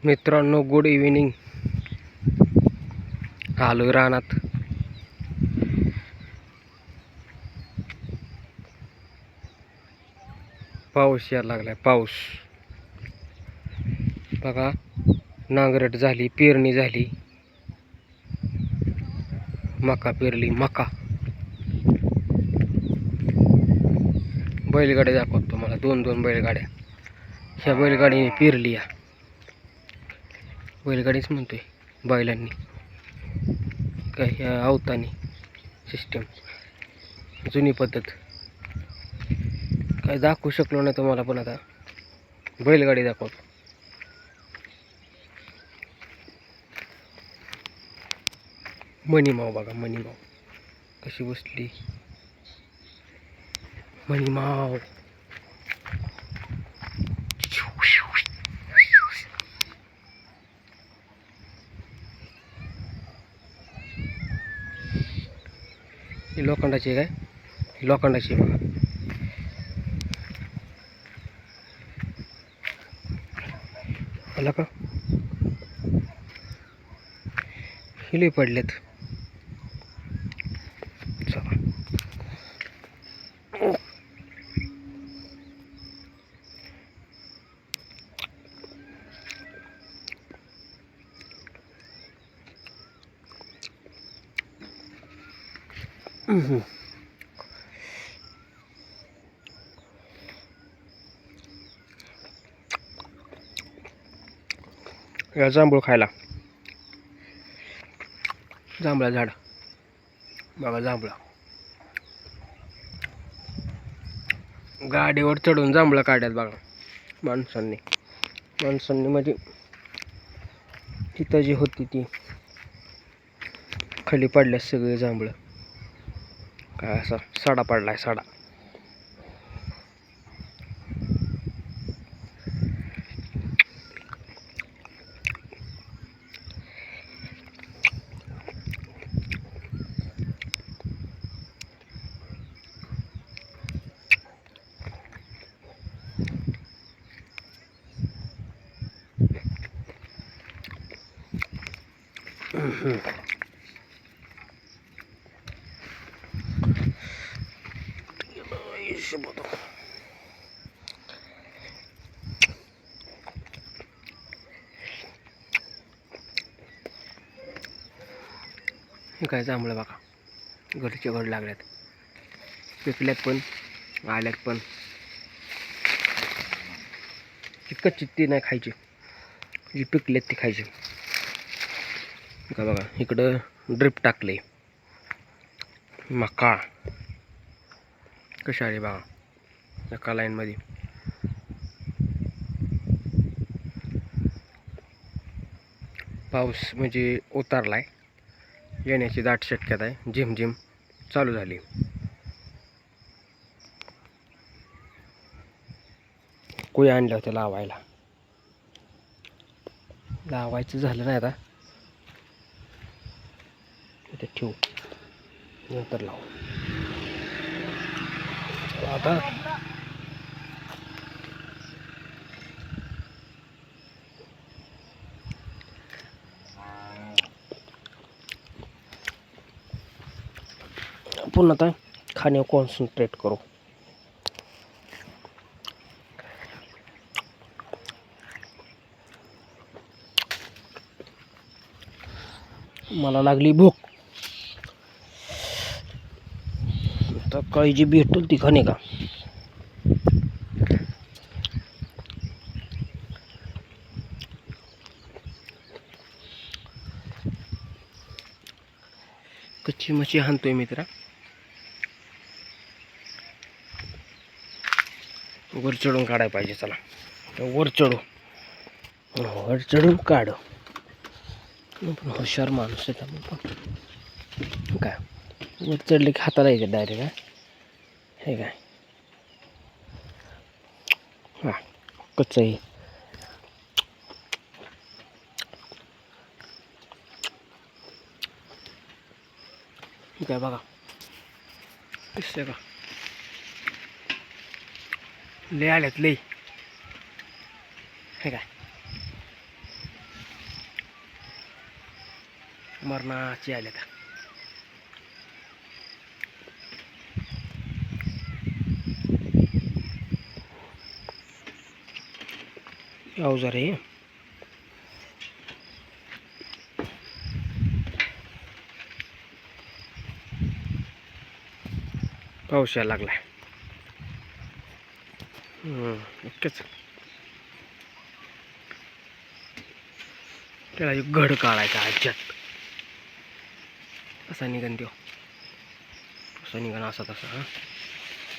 मित्रांनो, good evening. आलोय रानात. पाऊस यायला लागलाय. पाऊस बघा, नांगरट झाली, पेरणी झाली, मका पेरली. मका बैलगाड्या दाखवतो तुम्हाला. दोन बैलगाड्या. ह्या बैलगाडीने पेरली. या बैलगाडीच म्हणतोय, बैलांनी काय ह्या अवतानी सिस्टम, जुनी पद्धत. काय दाखवू शकलो नाही तुम्हाला, पण आता बैलगाडी दाखवतो. मनीमाव बघा, मनीमाव कशी बसली. मनीमाव ही लोखंडाची आहे काय? ही लोखंडाची आहे बघा. आला का? हिले पडलेत. चला. या जांभूळ खायला. जांभळा झाड बघा, जांभळा. गाडीवर चढून जांभळा काढ्यात बघा माणसांनी. म्हणजे तिथं जी होती ती खाली पडल्या सगळे जांभळं. काय असा सडा पडलाय, सडा. हे काय जांभळं बघा, घडचे घड लागल्यात. पिकल्यात पण, आल्यात पण. ती कच्ची ती नाही खायची, जी पिकल्यात ती खायची. का बघा, इकडं ड्रिप टाकले. मका कशा आली बघा एका लाईनमध्ये. पाऊस म्हणजे उतरलाय, येण्याची दाट शक्यता आहे. झिमझिम चालू झाली. कोळी आणलं होतं लावायचं झालं नाही. आता इथे ठेवू, नंतर लावू. आता पुन्हा आता खाण्यावर कॉन्सन्ट्रेट करू. मला लागली भूक. आता काही जी भेटल ती खाणे का. कच्ची मच्छी हाणतोय मित्रा. वर चढून काढायला पाहिजे. चला वर चढू, वर चढून काढ. पण हुशार माणूस आहे पण काय, वर चढले की हाताला येते डायरेक्ट. हे काय, हा कच्चं आहे. काय बघा, दिसतंय का? लय आल्यात लय. हे काय, मरणाची आल्या त्या. अवजार आहे. पाऊस यायला लागलाय. इतकंच त्याला एक घड काढायचा आज्यात. असा निघन देव, असा निघन असा तसा. हा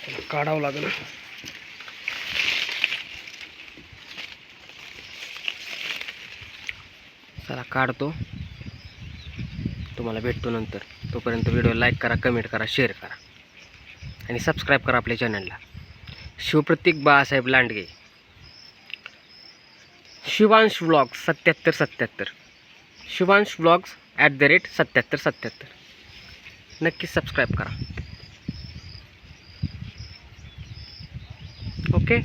त्याला काढावं लागेल. चला काढतो, तुम्हाला भेटतो नंतर. तोपर्यंत व्हिडिओ लाईक करा, कमेंट करा, शेअर करा आणि सबस्क्राईब करा आपल्या चॅनलला. शिवप्रतीक बाळासाहेब लांडगे, शिवांश व्लॉग्स 7777, शिवांश व्लॉग्स @7777. नक्की सबस्क्राईब करा. ओके.